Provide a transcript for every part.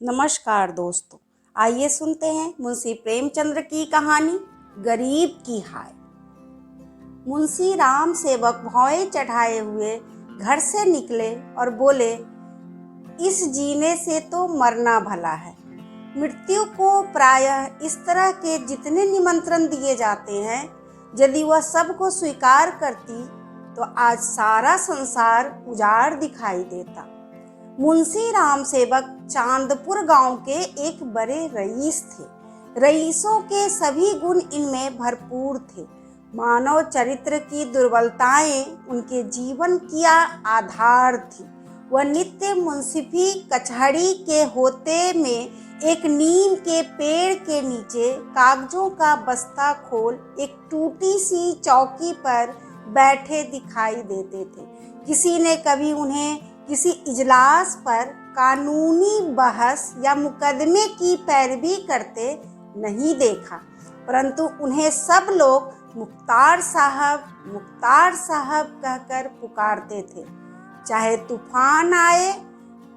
नमस्कार दोस्तों, आइए सुनते हैं मुंशी प्रेमचंद्र की कहानी गरीब की हाय। मुंशी राम सेवक भौएं चढ़ाए हुए घर से निकले और बोले, इस जीने से तो मरना भला है। मृत्यु को प्रायः इस तरह के जितने निमंत्रण दिए जाते हैं, यदि वह सबको स्वीकार करती तो आज सारा संसार उजाड़ दिखाई देता। मुंशी राम सेवक चांदपुर गांव के एक बड़े रईस थे। रईसों के सभी गुण इनमें भरपूर थे। मानव चरित्र की दुर्बलताएं उनके जीवन की आधार थी। वह नित्य मुंसिफी कचहरी के होते में एक नीम के पेड़ के नीचे कागजों का बस्ता खोल एक टूटी सी चौकी पर बैठे दिखाई देते थे। किसी ने कभी उन्हें किसी इजलास पर कानूनी बहस या मुकदमे की पैरवी करते नहीं देखा, परंतु उन्हें सब लोग मुख्तार साहब कहकर पुकारते थे। चाहे तूफान आए,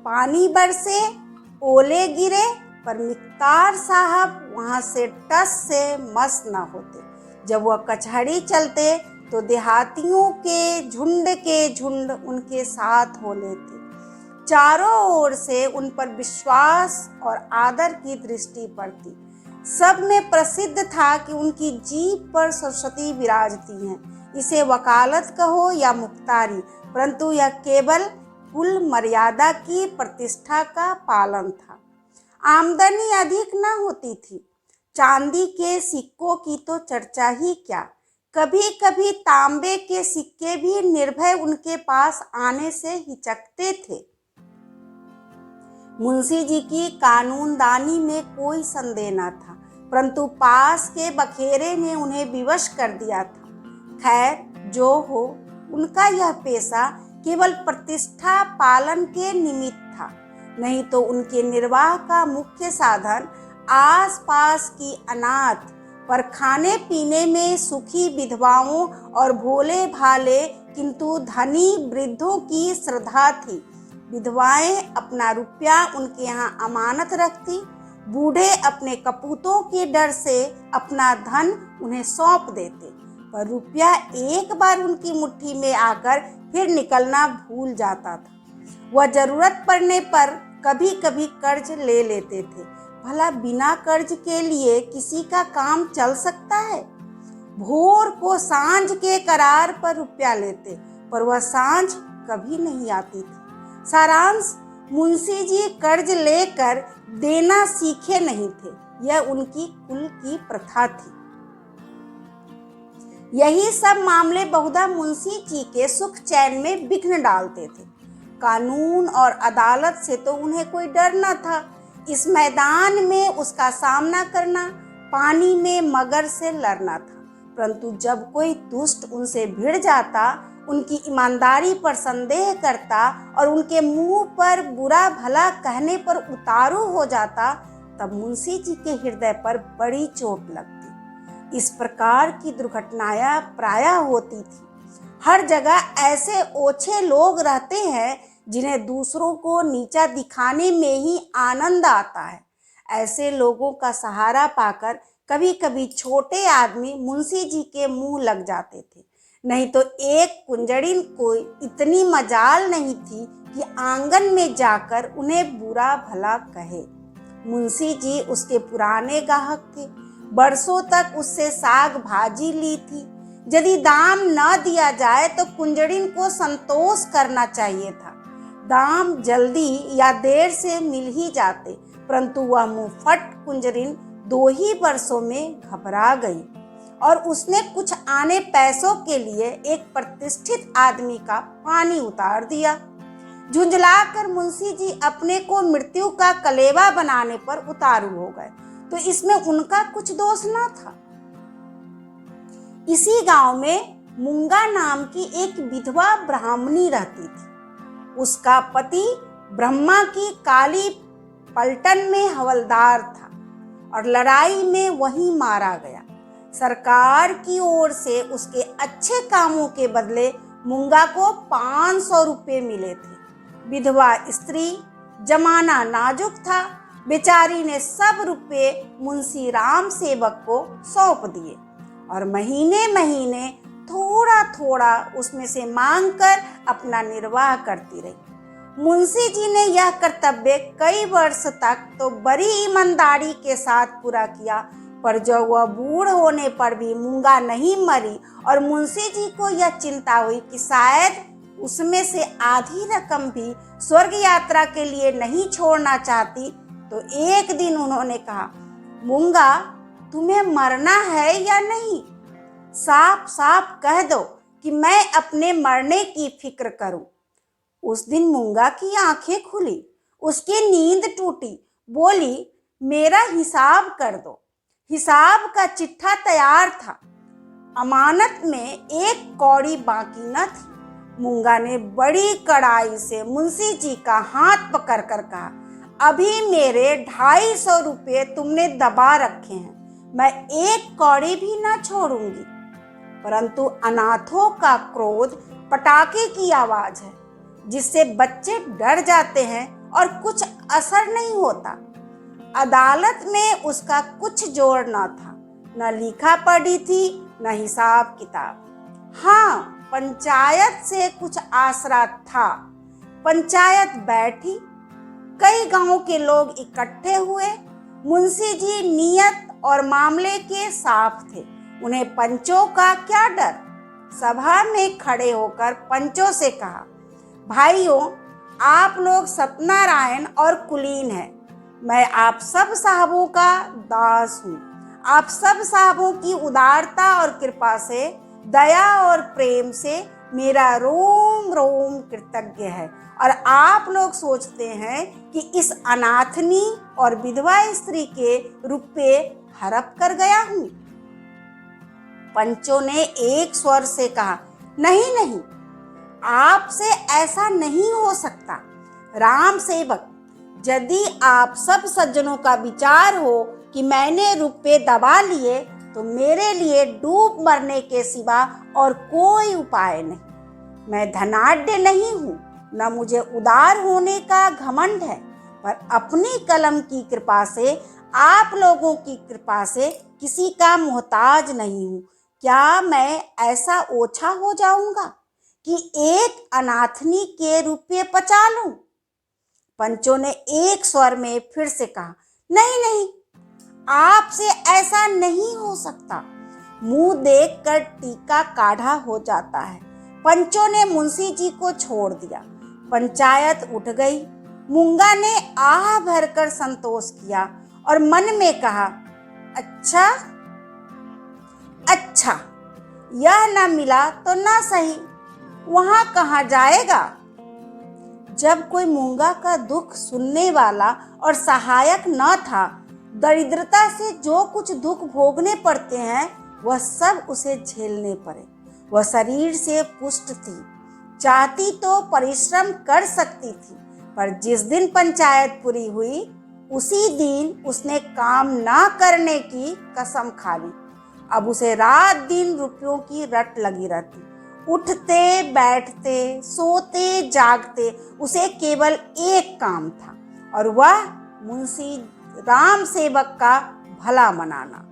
पानी बरसे, ओले गिरे, पर मुख्तार साहब वहाँ से टस से मस न होते। जब वह कचहरी चलते तो देहातियों के झुंड उनके साथ हो लेते। चारों ओर से उन पर विश्वास और आदर की दृष्टि पड़ती। सब में प्रसिद्ध था कि उनकी जीभ पर सरस्वती विराजती हैं। इसे वकालत कहो या मुख्तारी, परंतु यह केवल कुल मर्यादा की प्रतिष्ठा का पालन था। आमदनी अधिक न होती थी। चांदी के सिक्कों की तो चर्चा ही क्या, कभी कभी तांबे के सिक्के भी निर्भय उनके पास आने से हिचकते थे। मुंशी जी की कानूनदानी में कोई संदेह न था, परंतु पास के बखेरे ने उन्हें विवश कर दिया था। खैर जो हो, उनका यह पेशा केवल प्रतिष्ठा पालन के निमित्त था, नहीं तो उनके निर्वाह का मुख्य साधन आसपास की अनाथ पर खाने पीने में सुखी विधवाओं और भोले भाले किंतु धनी वृद्धों की श्रद्धा थी। विधवाएं अपना रुपया उनके यहाँ अमानत रखती, बूढ़े अपने कपूतों के डर से अपना धन उन्हें सौंप देते, पर रुपया एक बार उनकी मुट्ठी में आकर फिर निकलना भूल जाता था। वह जरूरत पड़ने पर कभी कभी कर्ज ले लेते थे। भला बिना कर्ज के लिए किसी का काम चल सकता है? भोर को सांझ के करार पर रुपया लेते, पर वह सांझ कभी नहीं आती थी। सारांश, मुंशी जी कर्ज लेकर देना सीखे नहीं थे, यह उनकी कुल की प्रथा थी। यही सब मामले बहुधा मुंशी जी के सुख चैन में विघ्न डालते थे। कानून और अदालत से तो उन्हें कोई डर न था। इस मैदान में उसका सामना करना पानी में मगर से लड़ना था, परंतु जब कोई दुष्ट उनसे भिड़ जाता, उनकी ईमानदारी पर संदेह करता और उनके मुंह पर बुरा भला कहने पर उतारू हो जाता, तब मुंशी जी के हृदय पर बड़ी चोट लगती। इस प्रकार की दुर्घटनाएं प्रायः होती थी। हर जगह ऐसे ओछे लोग रहते हैं जिन्हें दूसरों को नीचा दिखाने में ही आनंद आता है। ऐसे लोगों का सहारा पाकर कभी कभी छोटे आदमी मुंशी जी के मुंह लग जाते थे, नहीं तो एक कुंजड़िन को इतनी मजाल नहीं थी कि आंगन में जाकर उन्हें बुरा भला कहे। मुंशी जी उसके पुराने ग्राहक थे। बरसों तक उससे साग भाजी ली थी। यदि दाम न दिया जाए तो कुंजड़िन को संतोष करना चाहिए था। दाम जल्दी या देर से मिल ही जाते, परंतु वह मुंहफट कुंजड़िन 2 ही वर्षों में घबरा गई और उसने कुछ आने पैसों के लिए एक प्रतिष्ठित आदमी का पानी उतार दिया। झुंझलाकर मुंशी जी अपने को मृत्यु का कलेवा बनाने पर उतारू हो गए, तो इसमें उनका कुछ दोष न था। इसी गांव में मुंगा नाम की एक विधवा ब्राह्मणी रहती थी। उसका पति ब्रह्मा की काली पलटन में हवलदार था और लड़ाई में वही मारा गया। सरकार की ओर से उसके अच्छे कामों के बदले मुंगा को 500 रुपये मिले थे। विधवा स्त्री, जमाना नाजुक था, बेचारी ने सब रुपए मुंशी राम सेवक को सौंप दिए और महीने महीने थोड़ा थोड़ा उसमें से मांगकर अपना निर्वाह करती रही। मुंशी जी ने यह कर्तव्य कई वर्ष तक तो बड़ी ईमानदारी के साथ पूरा किया, पर जब वह बूढ़ होने पर भी मूंगा नहीं मरी और मुंशी जी को यह चिंता हुई कि शायद उसमें से आधी रकम भी स्वर्ग यात्रा के लिए नहीं छोड़ना चाहती, तो एक दिन उन्होंने कहा, मूंगा तुम्हें मरना है या नहीं? साफ साफ कह दो कि मैं अपने मरने की फिक्र करूं। उस दिन मूंगा की आंखें खुली, उसकी नींद टूटी, बोली, मेरा हिसाब कर दो। हिसाब का चिट्ठा तैयार था, अमानत में एक कौड़ी बाकी न थी। मूंगा ने बड़ी कड़ाई से मुंशी जी का हाथ पकड़कर कहा, अभी मेरे 250 रुपये तुमने दबा रखे हैं, मैं एक कौड़ी भी ना छोड़ूंगी। परंतु अनाथों का क्रोध पटाखे की आवाज है, जिससे बच्चे डर जाते हैं और कुछ असर नहीं होता। अदालत में उसका कुछ जोर न था, न लिखा पढ़ी थी, न हिसाब किताब। हाँ, पंचायत से कुछ आसरा था। पंचायत बैठी, कई गांव के लोग इकट्ठे हुए। मुंशी जी नियत और मामले के साफ थे, उन्हें पंचों का क्या डर। सभा में खड़े होकर पंचों से कहा, भाइयों, आप लोग सत्यनारायण और कुलीन हैं, मैं आप सब साहबों का दास हूँ। आप सब साहबों की उदारता और कृपा से, दया और प्रेम से मेरा रोम रोम कृतज्ञ है, और आप लोग सोचते हैं कि इस अनाथनी और विधवा स्त्री के रुपये हड़प कर गया हूँ। पंचों ने एक स्वर से कहा, नहीं नहीं, आपसे ऐसा नहीं हो सकता। राम सेवक, यदि आप सब सज्जनों का विचार हो कि मैंने रुपये दबा लिए, तो मेरे लिए डूब मरने के सिवा और कोई उपाय नहीं। मैं धनाढ्य नहीं हूँ, न मुझे उदार होने का घमंड है, पर अपनी कलम की कृपा से, आप लोगों की कृपा से किसी का मोहताज नहीं हूँ। क्या मैं ऐसा ओछा हो जाऊंगा कि एक अनाथनी के रुपये पचा लूं? पंचों ने एक स्वर में फिर से कहा, नहीं नहीं, आपसे ऐसा नहीं हो सकता। मुंह देखकर टीका काढ़ा हो जाता है। पंचों ने मुंशी जी को छोड़ दिया। पंचायत उठ गई। मूंगा ने आह भरकर संतोष किया और मन में कहा, अच्छा अच्छा, यह न मिला तो ना सही, वहां कहाँ जाएगा। जब कोई मूंगा का दुख सुनने वाला और सहायक न था, दरिद्रता से जो कुछ दुख भोगने पड़ते हैं, वह सब उसे झेलने पड़े। वह शरीर से पुष्ट थी, चाहती तो परिश्रम कर सकती थी, पर जिस दिन पंचायत पूरी हुई, उसी दिन उसने काम ना करने की कसम खा ली। अब उसे रात दिन रुपयों की रट लगी रहती। उठते बैठते, सोते जागते उसे केवल एक काम था, और वह मुंशी राम सेवक का भला मनाना।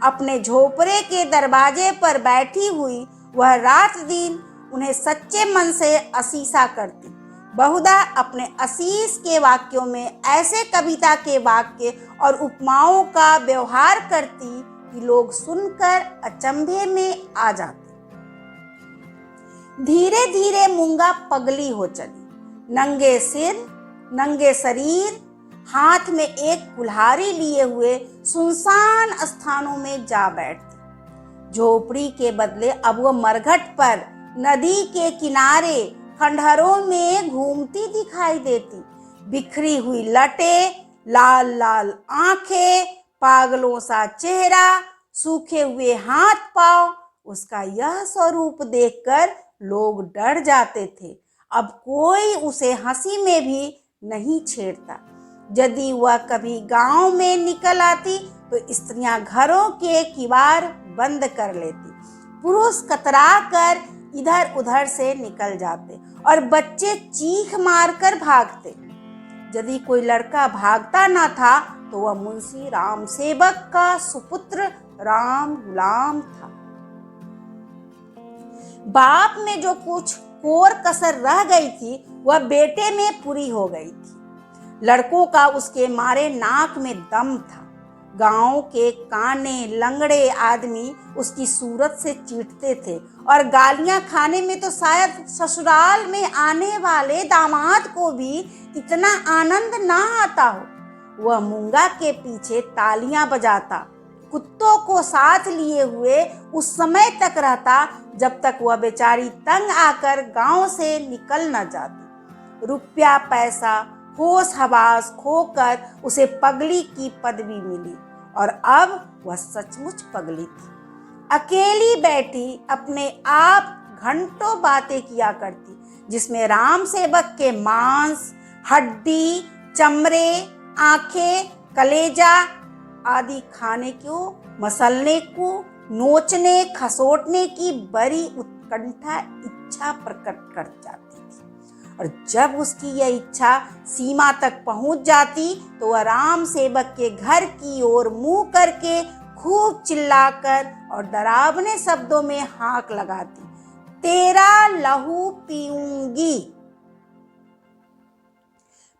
अपने झोपड़े के दरवाजे पर बैठी हुई वह रात दिन उन्हें सच्चे मन से असीसा करती। बहुधा अपने असीस के वाक्यों में ऐसे कविता के वाक्य और उपमाओं का व्यवहार करती कि लोग सुनकर अचंभे में आ जाते। धीरे धीरे मूंगा पगली हो चली। नंगे सिर, नंगे शरीर, हाथ में एक कुल्हाड़ी लिए हुए सुनसान स्थानों में जा बैठती। झोपड़ी के बदले अब वो मरघट पर, नदी के किनारे, खंडहरों में घूमती दिखाई देती। बिखरी हुई लटें, लाल लाल आंखें, पागलों सा चेहरा, सूखे हुए हाथ पांव, उसका यह स्वरूप देखकर लोग डर जाते थे। अब कोई उसे हंसी में भी नहीं छेड़ता। यदि वह कभी गांव में निकल आती तो स्त्रियां घरों के किवाड़ बंद कर लेती, पुरुष कतरा कर इधर उधर से निकल जाते और बच्चे चीख मारकर भागते। यदि कोई लड़का भागता न था तो वह मुंशी राम सेवक का सुपुत्र राम गुलाम था। बाप में जो कुछ कोर कसर रह गई थी वह बेटे में पूरी हो गई थी। लड़कों का उसके मारे नाक में दम था। गांव के काने लंगड़े आदमी उसकी सूरत से चींटते थे और गालियां खाने में तो शायद ससुराल में आने वाले दामाद को भी इतना आनंद ना आता हो। वह मूंगा के पीछे तालियां बजाता, कुत्तों को साथ लिए हुए उस समय तक रहता जब तक वह बेचारी तंग आकर गांव से निकल न जाती। रुपया पैसा होश हवास खोकर उसे पगली की पदवी मिली और अब वह सचमुच पगली थी। अकेली बैठी अपने आप घंटों बातें किया करती, जिसमें राम सेवक के मांस, हड्डी, चमड़े, आंखें, कलेजा आदि खाने को, मसलने को, नोचने खसोटने की बड़ी उत्कंठा इच्छा प्रकट कर जाती थी। और जब उसकी यह इच्छा सीमा तक पहुंच जाती तो वह राम सेवक के घर की ओर मुंह करके खूब चिल्लाकर और डरावने शब्दों में हाक लगाती, तेरा लहू पीऊंगी।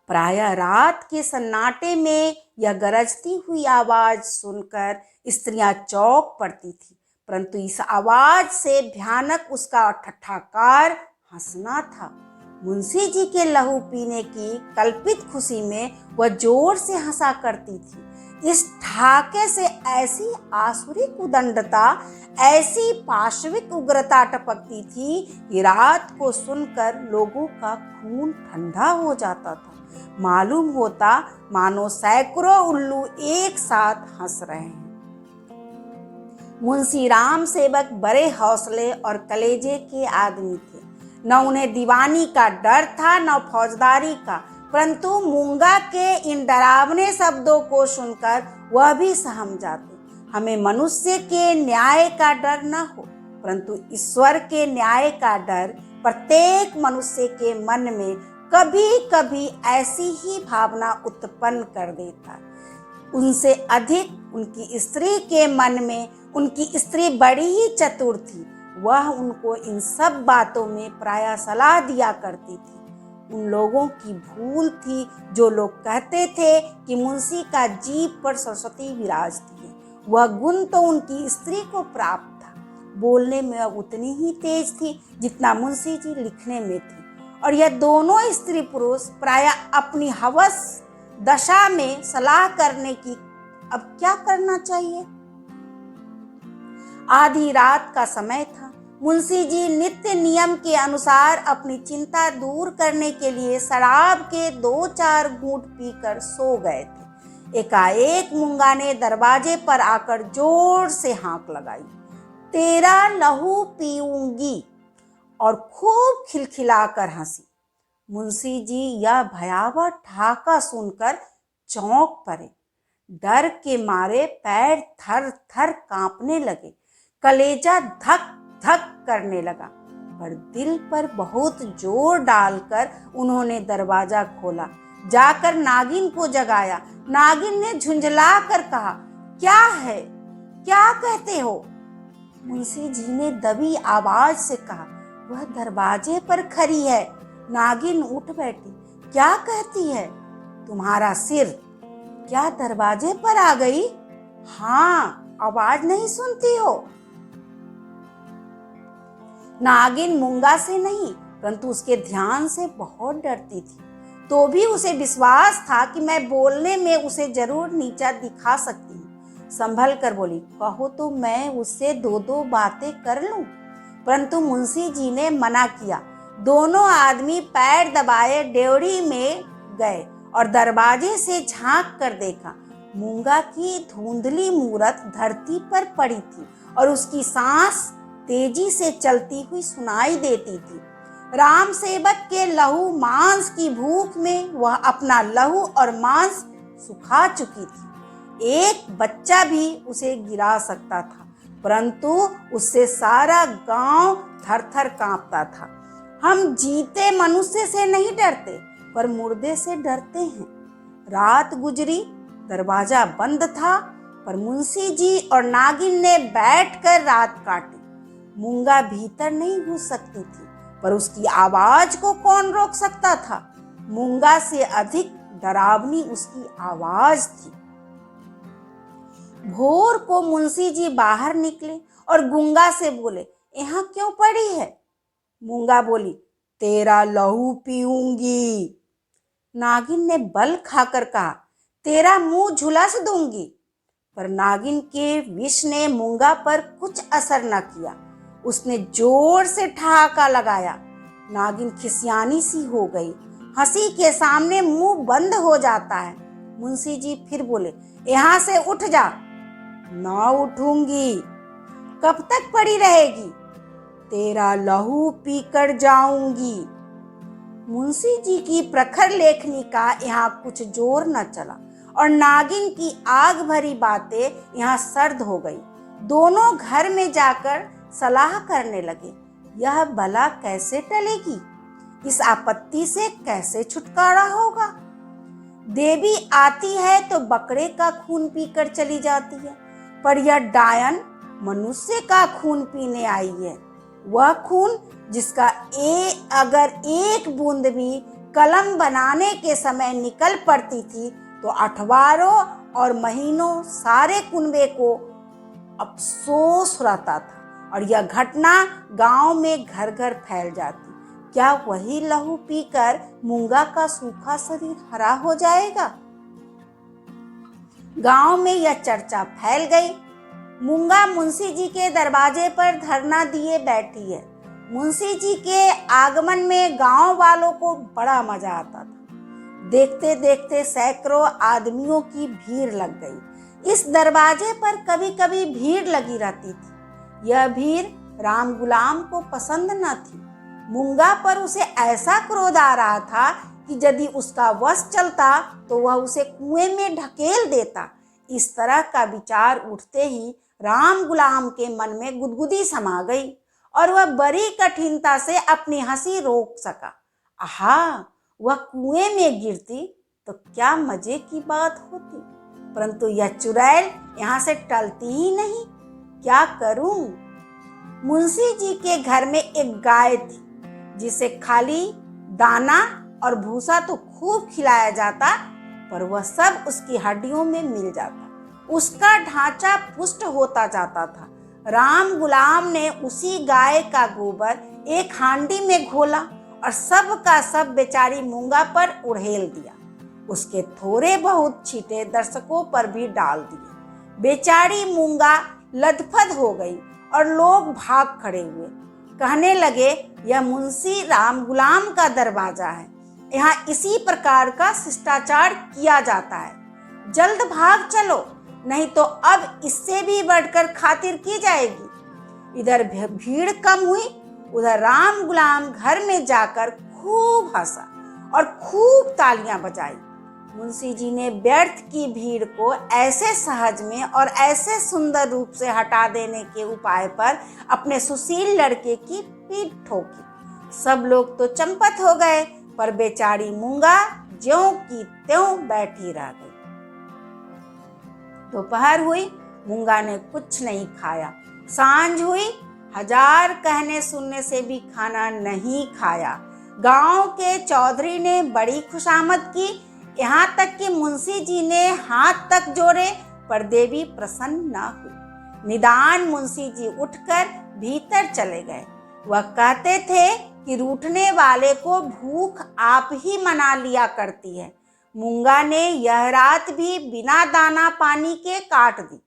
प्रायः रात के सन्नाटे में यह गरजती हुई आवाज सुनकर स्त्रियां चौंक पड़ती थी, परंतु इस आवाज से भयानक उसका ठठाकार हंसना था। मुंशी जी के लहू पीने की कल्पित खुशी में वह जोर से हंसा करती थी। इस ठाके से ऐसी आसुरिक उदंडता, ऐसी पाशविक उग्रता टपकती थी कि रात को सुनकर लोगों का खून ठंडा हो जाता था। मालूम होता मानो सैकड़ों उल्लू एक साथ हंस रहे हैं। मुंशी राम सेवक बड़े हौसले और कलेजे के आदमी थे। न उन्हें दीवानी का डर था न फौजदारी का, परंतु मूंगा के इन डरावने शब्दों को सुनकर वह भी सहम जाते। हमें मनुष्य के न्याय का डर न हो, परंतु ईश्वर के न्याय का डर प्रत्येक मनुष्य के मन में कभी कभी ऐसी ही भावना उत्पन्न कर देता। उनसे अधिक उनकी स्त्री के मन में उनकी स्त्री बड़ी ही चतुर थी। वह उनको इन सब बातों में प्रायः सलाह दिया करती थी। उन लोगों की भूल थी जो लोग कहते थे कि मुंशी का जीभ पर सरस्वती विराजती है। वह गुण तो उनकी स्त्री को प्राप्त था। बोलने में वह उतनी ही तेज थी जितना मुंशी जी लिखने में थी, और यह दोनों स्त्री पुरुष प्रायः अपनी हवस दशा में सलाह करने की अब क्या करना चाहिए। आधी रात का समय था। मुंशी जी नित्य नियम के अनुसार अपनी चिंता दूर करने के लिए शराब के 2-4 घूंट पीकर सो गए थे। एकाएक मूंगा ने दरवाजे पर आकर जोर से हाक लगाई, तेरा लहू पीऊंगी, और खूब खिलखिलाकर हंसी। मुंशी जी यह भयावह ठाका सुनकर चौंक पड़े। डर के मारे पैर थर थर कांपने लगे, कलेजा धक धक करने लगा, पर दिल पर बहुत जोर डालकर उन्होंने दरवाजा खोला। जाकर नागिन को जगाया। नागिन ने झुंझला कर कहा, क्या है, क्या कहते हो? मुंशी जी ने दबी आवाज से कहा, वह दरवाजे पर खड़ी है। नागिन उठ बैठी। क्या कहती है? तुम्हारा सिर। क्या दरवाजे पर आ गई? हाँ, आवाज नहीं सुनती हो? नागिन मूंगा से नहीं परंतु उसके ध्यान से बहुत डरती थी, तो भी उसे विश्वास था कि मैं बोलने में उसे जरूर नीचा दिखा सकती हूँ। संभल कर बोली, कहो तो मैं उससे 2-2 बातें कर लूं। परंतु मुंशी जी ने मना किया। दोनों आदमी पैर दबाए डेवढ़ी में गए और दरवाजे से झांक कर देखा। मूंगा की धुंधली मूरत धरती पर पड़ी थी और उसकी सांस तेजी से चलती हुई सुनाई देती थी। राम सेवक के लहू मांस की भूख में वह अपना लहू और मांस सुखा चुकी थी। एक बच्चा भी उसे गिरा सकता था, परंतु उससे सारा गांव थर थर कांपता था। हम जीते मनुष्य से नहीं डरते, पर मुर्दे से डरते हैं। रात गुजरी, दरवाजा बंद था, पर मुंशी जी और नागिन ने बैठकर रात काटी। मूंगा भीतर नहीं घुस सकती थी, पर उसकी आवाज को कौन रोक सकता था। मूंगा से अधिक डरावनी उसकी आवाज थी। भोर को मुंशी जी बाहर निकले और गूंगा से बोले, यहाँ क्यों पड़ी है? मूंगा बोली, तेरा लहू पीऊंगी। नागिन ने बल खाकर कहा, तेरा मुंह झुलस दूंगी। पर नागिन के विष ने मूंगा पर कुछ असर न किया। उसने जोर से ठहाका लगाया। नागिन खिसियानी सी हो गई। हंसी के सामने मुंह बंद हो जाता है। मुंशी जी फिर बोले, यहाँ से उठ जा। ना उठूंगी। कब तक पड़ी रहेगी? तेरा लहू पीकर जाऊंगी। मुंशी जी की प्रखर लेखनी का यहाँ कुछ जोर न चला और नागिन की आग भरी बातें यहाँ सर्द हो गई। दोनों घर में जाकर सलाह करने लगे, यह बला कैसे टलेगी? इस आपत्ति से कैसे छुटकारा होगा? देवी आती है तो बकरे का खून पीकर चली जाती है, पर यह डायन मनुष्य का खून पीने आई है। वह खून जिसका अगर एक बूंद भी कलम बनाने के समय निकल पड़ती थी तो अठवारों और महीनों सारे कुनबे को अफसोस रहता था और यह घटना गांव में घर घर फैल जाती। क्या वही लहू पीकर मूंगा का सूखा शरीर हरा हो जाएगा? गांव में यह चर्चा फैल गई। मूंगा मुंशी जी के दरवाजे पर धरना दिए बैठी है। मुंशी जी के आगमन में गांव वालों को बड़ा मजा आता था। देखते देखते सैकड़ों आदमियों की भीड़ लग गई। इस दरवाजे पर कभी कभी भीड़ लगी रहती थी। यह भीड़ राम गुलाम को पसंद न थी। मूंगा पर उसे ऐसा क्रोध आ रहा था कि यदि उसका वश चलता तो वह उसे कुएं में ढकेल देता। इस तरह का विचार उठते ही राम गुलाम के मन में गुदगुदी समा गई और वह बड़ी कठिनता से अपनी हंसी रोक सका। आहा, वह कुएं में गिरती तो क्या मजे की बात होती, परंतु यह चुड़ैल यहाँ से टलती ही नहीं। क्या करूं? मुंशी जी के घर में एक गाय थी जिसे खाली दाना और भूसा तो खूब खिलाया जाता, पर वह सब उसकी हड्डियों में मिल जाता। उसका ढांचा पुष्ट होता जाता था। राम गुलाम ने उसी गाय का गोबर एक हांडी में घोला और सब का सब बेचारी मूंगा पर उड़ेल दिया। उसके थोड़े बहुत छींटे दर्शकों पर भी डाल दिए। बेचारी मूंगा लथपथ हो गई और लोग भाग खड़े हुए। कहने लगे, यह मुंशी राम गुलाम का दरवाजा है, यहाँ इसी प्रकार का शिष्टाचार किया जाता है। जल्द भाग चलो, नहीं तो अब इससे भी बढ़कर खातिर की जाएगी। इधर भीड़ कम हुई, उधर राम गुलाम घर में जाकर खूब हंसा और खूब तालियां बजाई। मुंशी जी ने व्यर्थ की भीड़ को ऐसे सहज में और ऐसे सुंदर रूप से हटा देने के उपाय पर अपने सुशील लड़के की पीठ ठोकी। सब लोग तो चंपत हो गए, पर बेचारी मूंगा ज्यों की त्यों बैठी रह गई। दोपहर हुई, मूंगा ने कुछ नहीं खाया। सांझ हुई, हजार कहने सुनने से भी खाना नहीं खाया। गांव के चौधरी ने बड़ी खुशामद की, यहाँ तक कि मुंशी जी ने हाथ तक जोड़े, पर देवी प्रसन्न न हुई। निदान मुंशी जी उठकर भीतर चले गए। वह कहते थे कि रूठने वाले को भूख आप ही मना लिया करती है। मूंगा ने यह रात भी बिना दाना पानी के काट दी।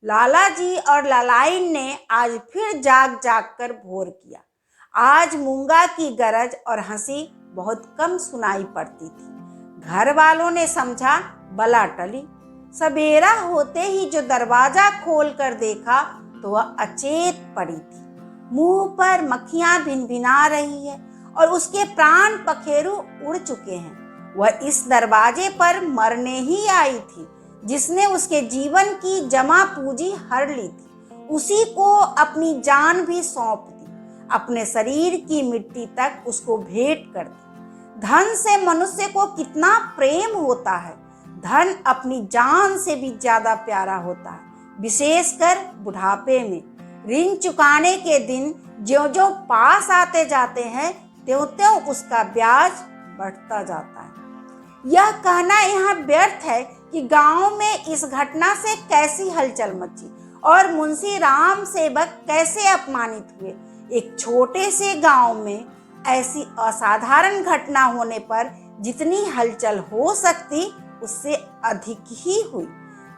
लाला जी और लालाइन ने आज फिर जाग जाग कर भोर किया। आज मूंगा की गरज और हंसी बहुत कम सुनाई पड़ती थी। घर वालों ने समझा बला टली। सवेरा होते ही जो दरवाजा खोलकर देखा तो वह अचेत पड़ी थी। मुंह पर मक्खियां भिनभिना रही है और उसके प्राण पखेरु उड़ चुके हैं। वह इस दरवाजे पर मरने ही आई थी। जिसने उसके जीवन की जमा पूंजी हर ली थी, उसी को अपनी जान भी सौंप दी, अपने शरीर की मिट्टी तक उसको भेंट कर दी। धन से मनुष्य को कितना प्रेम होता है। धन अपनी जान से भी ज्यादा प्यारा होता है, विशेषकर बुढ़ापे में। ऋण चुकाने के दिन ज्यों-ज्यों पास आते जाते हैं त्यों-त्यों उसका ब्याज बढ़ता जाता है। यह कहना यहाँ व्यर्थ है कि गांव में इस घटना से कैसी हलचल मची और मुंशी राम सेवक कैसे अपमानित हुए। एक छोटे से गांव में ऐसी असाधारण घटना होने पर जितनी हलचल हो सकती उससे अधिक ही हुई।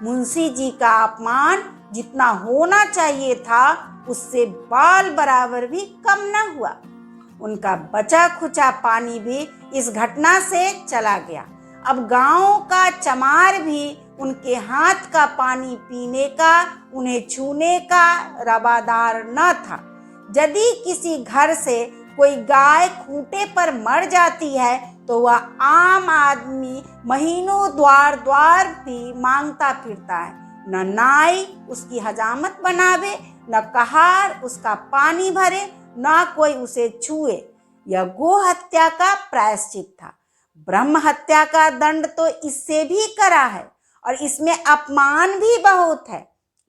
मुंशी जी का अपमान जितना होना चाहिए था उससे बाल बराबर भी कम न हुआ। उनका बचा खुचा पानी भी इस घटना से चला गया। अब गांव का चमार भी उनके हाथ का पानी पीने का, उन्हें छूने का रवादार न था। यदि किसी घर से कोई गाय खूंटे पर मर जाती है तो वह आम आदमी महीनों द्वार द्वार भी मांगता फिरता है। न नाई उसकी हजामत बनावे, न कहार उसका पानी भरे, न कोई उसे छुए। यह गो हत्या का प्रायश्चित था। ब्रह्म हत्या का दंड तो इससे भी कड़ा है और इसमें अपमान भी बहुत है।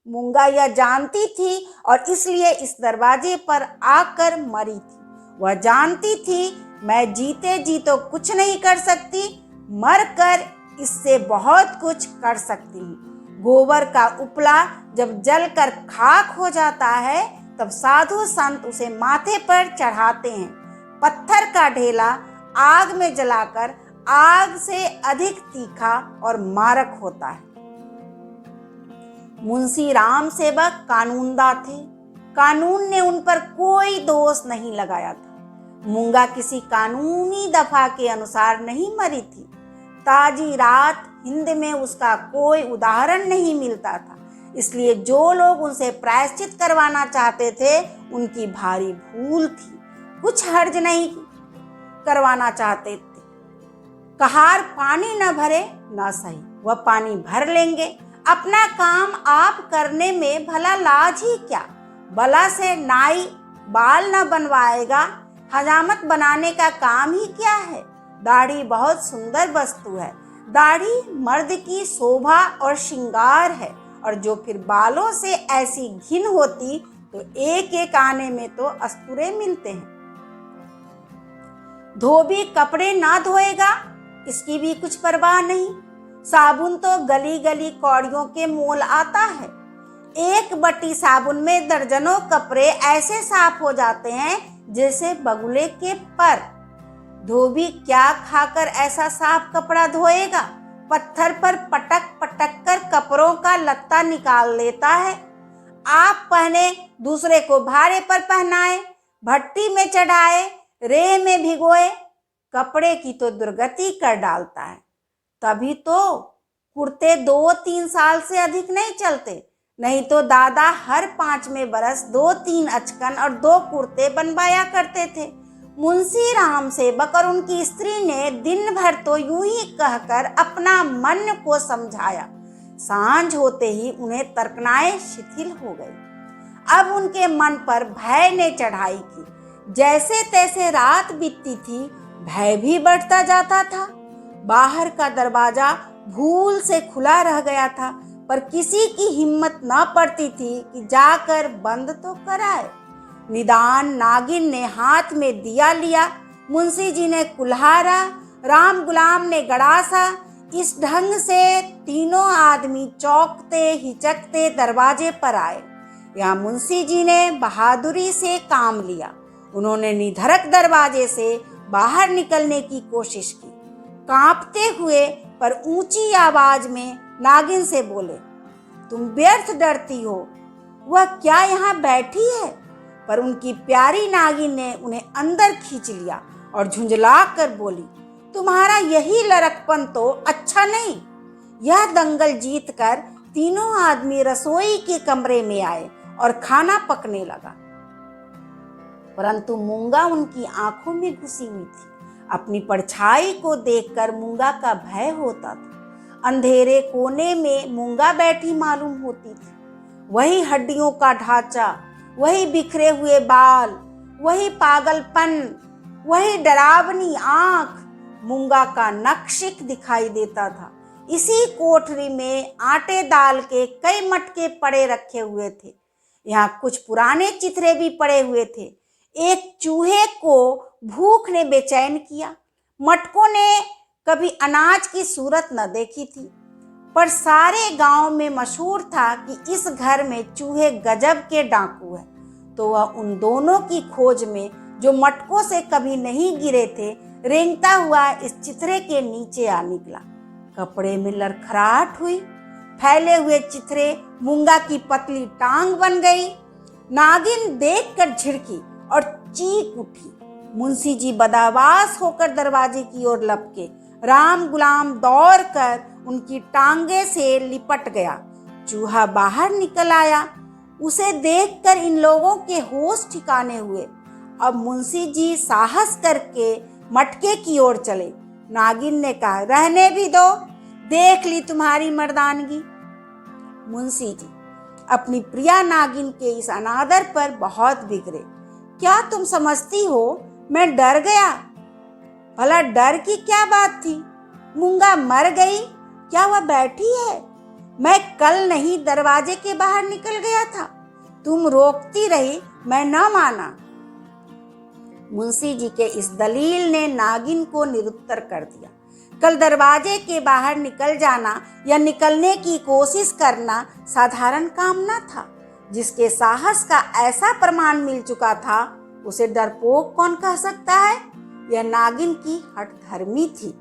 मूंगा यह जानती थी और इसलिए इस दरवाजे पर आकर मरी थी। वह जानती थी मैं जीते जी तो कुछ नहीं कर सकती, मरकर इससे बहुत कुछ कर सकती हूँ। गोबर का उपला जब जलकर खाक हो जाता है तब साधु संत उसे माथे पर चढ़ाते हैं। पत्थर का ढेला आग में जलाकर आग से अधिक तीखा और मारक होता है। मुंशी राम सेवक कानूनदा थे। कानून ने उन पर कोई दोष नहीं लगाया था। मूंगा किसी कानूनी दफा के अनुसार नहीं मरी थी। ताजी रात हिंद में उसका कोई उदाहरण नहीं मिलता था, इसलिए जो लोग उनसे प्रायश्चित करवाना चाहते थे उनकी भारी भूल थी। कुछ हर्ज नहीं करवाना चाहते थे। कहार पानी न भरे न सही, वह पानी भर लेंगे। अपना काम आप करने में भला लाज ही क्या। बला से नाई बाल न बनवाएगा, हजामत बनाने का काम ही क्या है। दाढ़ी बहुत सुंदर वस्तु है। दाढ़ी मर्द की शोभा और श्रृंगार है, और जो फिर बालों से ऐसी घिन होती तो एक एक आने में तो अस्तुरे मिलते हैं। धोबी कपड़े ना धोएगा, इसकी भी कुछ परवाह नहीं। साबुन तो गली गली कौड़ियों के मोल आता है। एक बटी साबुन में दर्जनों कपड़े ऐसे साफ हो जाते हैं जैसे बगुले के पर। धोबी क्या खाकर ऐसा साफ कपड़ा धोएगा। पत्थर पर पटक पटक कर कपड़ों का लत्ता निकाल लेता है। आप पहने, दूसरे को भारे पर पहनाए, भट्टी में चढ़ाए, रेह में भिगोए, कपड़े की तो दुर्गति कर डालता है। तभी तो कुर्ते 2-3 साल से अधिक नहीं चलते, नहीं तो दादा हर 5वें बरस 2-3 अचकन और 2 कुर्ते बनवाया करते थे। मुंशी राम सेवक और उनकी स्त्री ने दिन भर तो यूं ही कहकर अपना मन को समझाया। सांझ होते ही उन्हें तर्कनाएं शिथिल हो गई। अब उनके मन पर भय ने चढ़ाई की। जैसे तैसे रात बीतती थी, भय भी बढ़ता जाता था। बाहर का दरवाजा भूल से खुला रह गया था, पर किसी की हिम्मत न पड़ती थी कि जाकर बंद तो कराए। निदान नागिन ने हाथ में दिया लिया, मुंशी जी ने कुल्हारा, राम गुलाम ने गड़ासा। इस ढंग से तीनों आदमी चौंकते हिचकते दरवाजे पर आए। यहाँ मुंशी जी ने बहादुरी से काम लिया। उन्होंने निधड़क दरवाजे से बाहर निकलने की कोशिश की। कांपते हुए पर ऊंची आवाज में नागिन से बोले, तुम व्यर्थ डरती हो, वह क्या यहाँ बैठी है? पर उनकी प्यारी नागिन ने उन्हें अंदर खींच लिया और झुंझला कर बोली, तुम्हारा यही लड़कपन तो अच्छा नहीं। यह दंगल जीतकर तीनों आदमी रसोई के कमरे में आए और खाना पकने लगा, परंतु मूंगा उनकी आंखों में घुसी हुई थी। अपनी परछाई को देखकर मूंगा का भय होता था। अंधेरे कोने में मूंगा बैठी मालूम होती थी। वही हड्डियों का ढांचा, वही बिखरे हुए बाल, वही पागलपन, वही डरावनी आंख, मूंगा का नक्शिक दिखाई देता था। इसी कोठरी में आटे दाल के कई मटके पड़े रखे हुए थे। यहाँ कुछ पुराने चिथड़े भी पड़े हुए थे। एक चूहे को भूख ने बेचैन किया। मटकों ने कभी अनाज की सूरत न देखी थी, पर सारे गांव में मशहूर था कि इस घर में चूहे गजब के डाकू हैं। तो वह उन दोनों की खोज में, जो मटकों से कभी नहीं गिरे थे, रेंगता हुआ इस चिथड़े के नीचे आ निकला। कपड़े में लड़खड़ाहट हुई। फैले हुए चिथड़े मूंगा की पतली टांग बन गई। नागिन देखकर झिड़की और चीख उठी। मुंशी जी बदहवास होकर दरवाजे की ओर लपके। राम गुलाम दौड़कर उनकी टांगे से लिपट गया। चूहा बाहर निकल आया। उसे देखकर इन लोगों के होश ठिकाने हुए। अब मुंशी जी साहस करके मटके की ओर चले। नागिन ने कहा, रहने भी दो, देख ली तुम्हारी मर्दानगी। मुंशी जी अपनी प्रिया नागिन के इस अनादर पर बहुत बिगड़े। क्या तुम समझती हो मैं डर गया? भला डर की क्या बात थी? मूंगा मर गई, क्या वह बैठी है? मैं कल नहीं दरवाजे के बाहर निकल गया था। तुम रोकती रही, मैं न माना। मुंशी जी के इस दलील ने नागिन को निरुत्तर कर दिया। कल दरवाजे के बाहर निकल जाना या निकलने की कोशिश करना साधारण काम न था। जिसके साहस का ऐसा प्रमाण मिल चुका था, उसे डरपोक कौन कह सकता है? यह नागिन की हठधर्मी थी।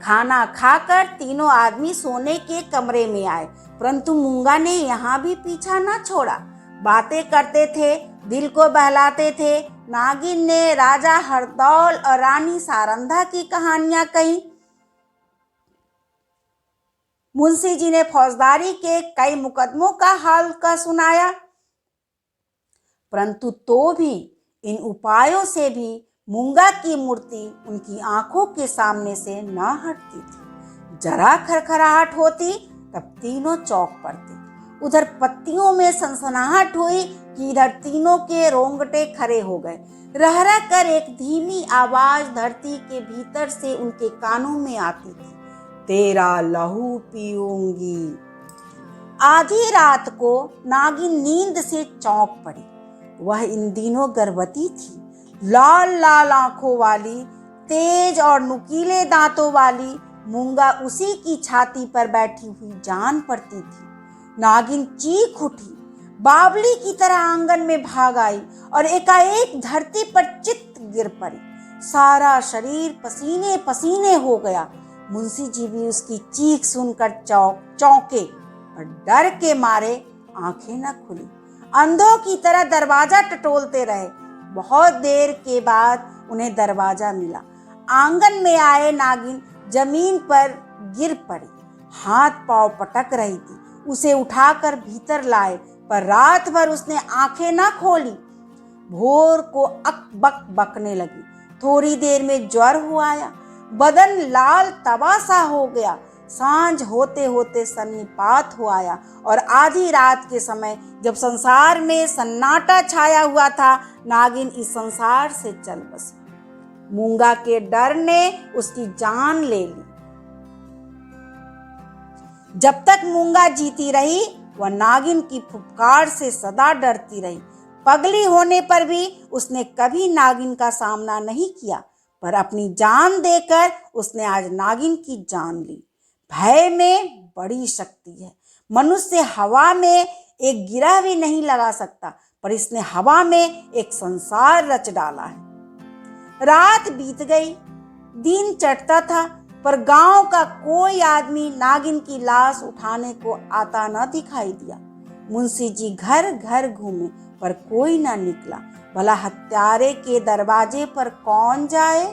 खाना खाकर तीनों आदमी सोने के कमरे में आए, परंतु मूंगा ने यहाँ भी पीछा न छोड़ा। बातें करते थे, दिल को बहलाते थे। नागिन ने राजा हरदौल और रानी सारंधा की कहानियां कही। मुंशी जी ने फौजदारी के कई मुकदमों का हाल का सुनाया, परंतु तो भी इन उपायों से भी मूंगा की मूर्ति उनकी आंखों के सामने से न हटती थी। जरा खरखराहट होती तब तीनों चौंक पड़ते। उधर पत्तियों में सनसनाहट हुई कि इधर तीनों के रोंगटे खड़े हो गए। रह रह कर एक धीमी आवाज धरती के भीतर से उनके कानों में आती थी, तेरा लहू पीऊंगी। आधी रात को नागिन नींद से चौंक पड़ी। वह इन दिनों गर्भवती थी। लाल लाल आंखों वाली, तेज और नुकीले दांतों वाली मूंगा उसी की छाती पर बैठी हुई जान पड़ती थी। नागिन चीख उठी, बावली की तरह आंगन में भाग आई और एकाएक धरती पर चित गिर पड़ी। सारा शरीर पसीने पसीने हो गया। मुंशी जी भी उसकी चीख सुनकर चौंके और डर के मारे आंखें न खुली। अंधों की तरह दरवाजा टटोलते रहे। बहुत देर के बाद उन्हें दरवाजा मिला। आंगन में आए नागिन जमीन पर गिर पड़ी। हाथ पांव पटक रही थी। उसे उठाकर भीतर लाए, पर रात भर उसने आंखें न खोली। भोर को अकबक बकने लगी। थोड़ी देर में ज्वर हो आया। बदन लाल तवा सा हो गया। सांझ होते होते सन्निपात हो आया और आधी रात के समय जब संसार में सन्नाटा छाया हुआ था, नागिन इस संसार से चल बसी। मूंगा के डर ने उसकी जान ले ली। जब तक मूंगा जीती रही, वह नागिन की फुफकार से सदा डरती रही। पगली होने पर भी उसने कभी नागिन का सामना नहीं किया, पर अपनी जान देकर उसने आज नागिन की जान ली। भय में बड़ी शक्ति है। मनुष्य हवा में एक गिरह भी नहीं लगा सकता, पर इसने हवा में एक संसार रच डाला है। रात बीत गई, दिन चढ़ता था, पर गांव का कोई आदमी नागिन की लाश उठाने को आता न दिखाई दिया। मुंशी जी घर घर घूमे, पर कोई न निकला। भला हत्यारे के दरवाजे पर कौन जाए?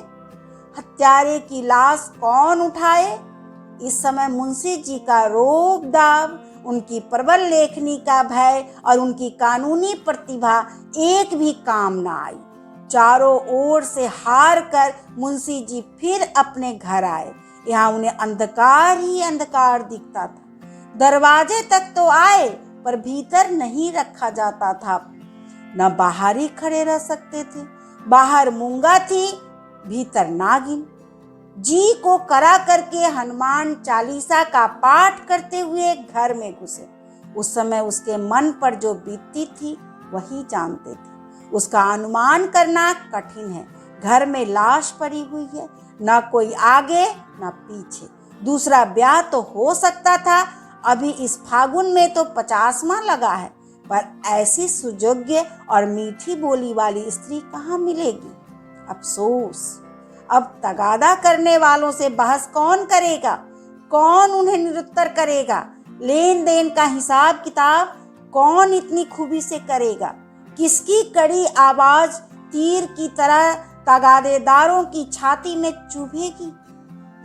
हत्यारे की लाश कौन उठाए? इस समय मुंशी जी का रोब दाब, उनकी प्रबल लेखनी का भय और उनकी कानूनी प्रतिभा एक भी काम न आई। चारों ओर से हार कर मुंशी जी फिर अपने घर आए। यहाँ उन्हें अंधकार ही अंधकार दिखता था। दरवाजे तक तो आए, पर भीतर नहीं रखा जाता था। न बाहर ही खड़े रह सकते थे। बाहर मूंगा थी, भीतर नागिन। जी को करा करके हनुमान चालीसा का पाठ करते हुए घर में घुसे। उस समय उसके मन पर जो बीतती थी वही जानते थे। उसका अनुमान करना कठिन है। घर में लाश पड़ी हुई है, न कोई आगे न पीछे। दूसरा ब्याह तो हो सकता था, अभी इस फागुन में तो 50वां लगा है, पर ऐसी सुयोग्य और मीठी बोली वाली स्त्री कहाँ मिलेगी। अफसोस, अब तगादा करने वालों से बहस कौन करेगा, कौन उन्हें निरुत्तर करेगा। लेन देन का हिसाब किताब कौन इतनी खूबी से करेगा। किसकी कड़ी आवाज तीर की तरह तगादेदारों की छाती में चुभेगी।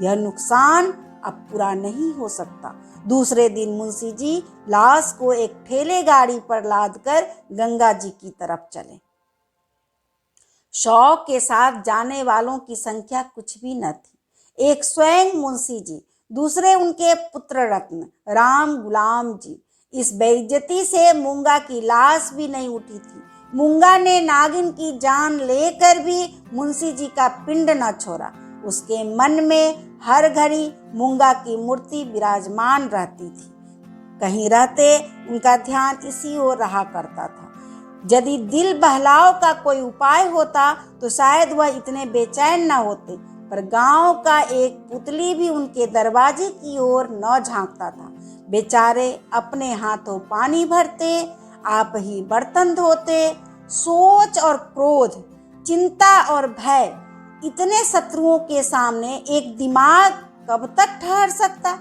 यह नुकसान अब पूरा नहीं हो सकता। दूसरे दिन मुंशी जी लाश को एक ठेले गाड़ी पर लादकर गंगा जी की तरफ चले। शौक के साथ जाने वालों की संख्या कुछ भी न थी। एक स्वयं मुंशी जी, दूसरे उनके पुत्र रत्न राम गुलाम जी। इस बेइज्जती से मूंगा की लाश भी नहीं उठी थी। मूंगा ने नागिन की जान लेकर भी मुंशी जी का पिंड न छोड़ा। उसके मन में हर घड़ी मूंगा की मूर्ति विराजमान रहती थी। कहीं रहते उनका ध्यान इसी ओर रहा करता था। यदि दिल बहलाव का कोई उपाय होता तो शायद वह इतने बेचैन न होते, पर गांव का एक पुतली भी उनके दरवाजे की ओर न झांकता था। बेचारे अपने हाथों पानी भरते, आप ही बर्तन धोते। सोच और क्रोध, चिंता और भय, इतने शत्रुओं के सामने एक दिमाग कब तक ठहर सकता।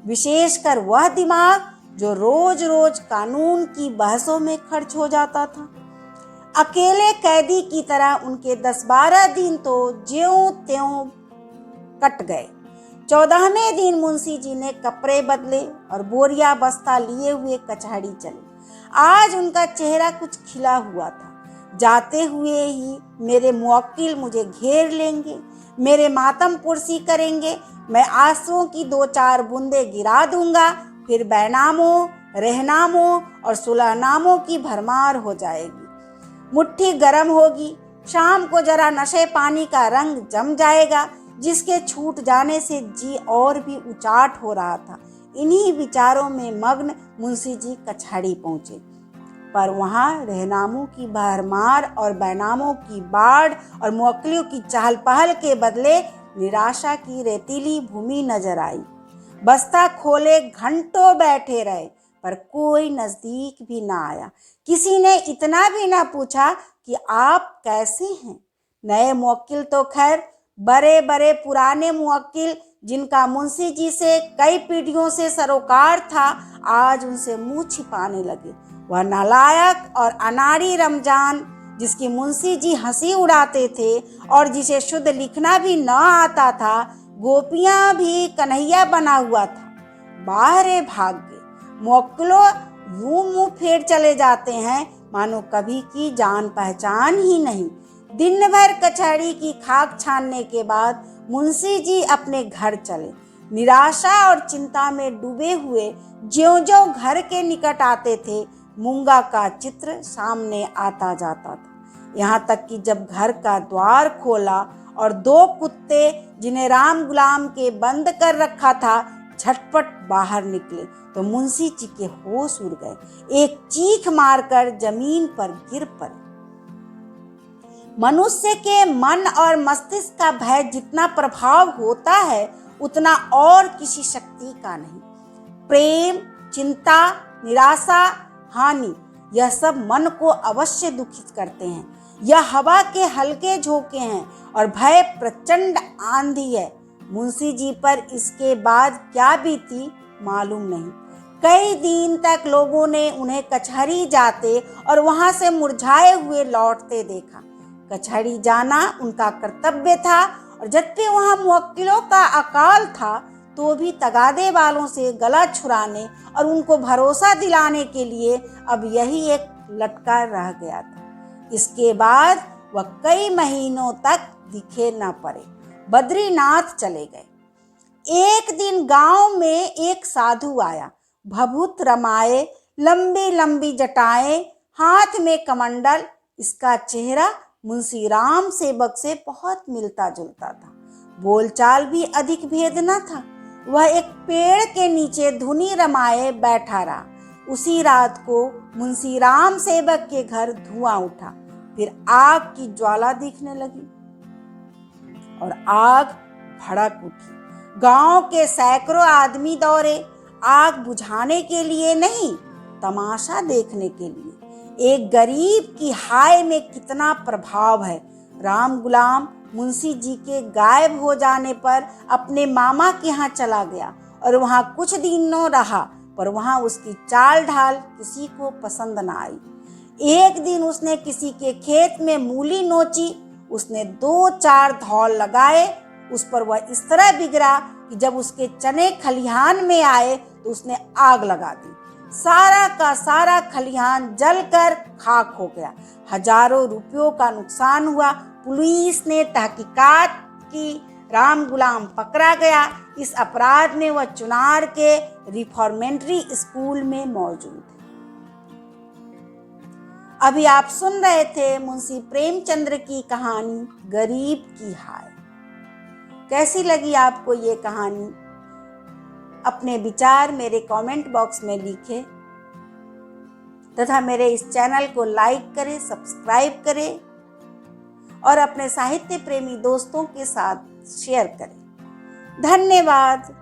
विशेषकर वह दिमाग जो रोज रोज कानून की बहसों में खर्च हो जाता था। अकेले कैदी की तरह उनके 10-12 दिन तो ज्यों त्यों कट गए। 14वें दिन मुंशी जी ने कपड़े बदले और बोरिया बस्ता लिए हुए कचहरी चले। आज उनका चेहरा कुछ खिला हुआ था। जाते हुए ही मेरे मुवक्किल मुझे घेर लेंगे, मेरे मातम पुरसी करेंगे, मैं आंसुओं की 2-4 बूंदे गिरा दूंगा, फिर बैनामों, रहनामों और सुलहनामों की भरमार हो जाएगी। मुट्ठी गर्म होगी, शाम को जरा नशे पानी का रंग जम जाएगा, जिसके छूट जाने से जी और भी उचाट हो रहा था। इन्हीं विचारों में मग्न मुंशी जी कचहरी पहुंचे, पर वहां रहनामों की भरमार और बैनामों की बाढ़ और मुवक्किलों की चहल पहल के बदले निराशा की रेतीली भूमि नजर आई। बस्ता खोले घंटों बैठे रहे, पर कोई नजदीक भी ना आया। किसी ने इतना भी ना पूछा कि आप कैसे हैं। नए मुवक्किल तो खैर, बड़े बड़े पुराने मुवक्किल जिनका मुंशी जी से कई पीढ़ियों से सरोकार था, आज उनसे मुंह छिपाने लगे। वह नालायक और अनाड़ी रमजान, जिसकी मुंशी जी हंसी उड़ाते थे और जिसे शुद्ध लिखना भी न आता था, गोपियां भी कन्हैया बना हुआ था, बाहरे भाग गए। मुवक्किलों यूं मुंह फेर चले जाते हैं मानो कभी की जान पहचान ही नहीं। दिन भर कचहरी की खाक छानने के बाद मुंशी जी अपने घर चले। निराशा और चिंता में डूबे हुए ज्यों-ज्यों घर के निकट आते थे, मूंगा का चित्र सामने आता जाता था। यहाँ तक कि जब घर का द्वार खोला और 2 कुत्ते जिन्हें राम गुलाम के बंद कर रखा था झटपट बाहर निकले तो मुंशी जी के होश उड़ गए। एक चीख मारकर जमीन पर गिर पड़े। मनुष्य के मन और मस्तिष्क का भय जितना प्रभाव होता है, उतना और किसी शक्ति का नहीं। प्रेम, चिंता, निराशा, हानि, यह सब मन को अवश्य दुखित करते हैं। यह हवा के हल्के झोंके हैं और भय प्रचंड आंधी है। मुंशी जी पर इसके बाद क्या बीती मालूम नहीं। कई दिन तक लोगों ने उन्हें कचहरी जाते और वहां से मुरझाए हुए लौटते देखा। कचहरी जाना उनका कर्तव्य था, और जबकि वहां मुवक्किलों का अकाल था, तो भी तगादे वालों से गला छुड़ाने और उनको भरोसा दिलाने के लिए अब यही एक लटका रह गया था। इसके बाद वह कई महीनों तक दिखे न पड़े, बद्रीनाथ चले गए। एक दिन गांव में एक साधु आया, भभूत रमाए, लंबी लंबी जटाएं, हाथ में कमंडल। इसका चेहरा मुंशी राम सेवक से बहुत मिलता जुलता था। बोलचाल भी अधिक भेद न था। वह एक पेड़ के नीचे धुनी रमाए बैठा रहा। उसी रात को मुंशी राम सेवक के घर धुआं उठा। फिर आग की ज्वाला दिखने लगी और आग भड़क उठी। गांव के सैकड़ों आदमी दौड़े, आग बुझाने के लिए नहीं, तमाशा देखने के लिए। एक गरीब की हाय में कितना प्रभाव है। राम गुलाम मुंशी जी के गायब हो जाने पर अपने मामा के यहाँ चला गया और वहाँ कुछ दिनों रहा, पर वहाँ उसकी चाल ढाल किसी को पसंद न आई। एक दिन उसने किसी के खेत में मूली नोची। उसने 2-4 धौल लगाए। उस पर वह इस तरह बिगड़ा कि जब उसके चने खलिहान में आए तो उसने आग लगा दी। सारा का सारा खलिहान जलकर खाक हो गया। हजारों रुपयों का नुकसान हुआ। पुलिस ने तहकीकात की। राम गुलाम पकड़ा गया। इस अपराध में वह चुनार के रिफॉर्मेटरी स्कूल में मौजूद है। अभी आप सुन रहे थे मुंशी प्रेमचंद्र की कहानी गरीब की हाय। कैसी लगी आपको ये कहानी? अपने विचार मेरे कमेंट बॉक्स में लिखें तथा मेरे इस चैनल को लाइक करें, सब्सक्राइब करें और अपने साहित्य प्रेमी दोस्तों के साथ शेयर करें। धन्यवाद।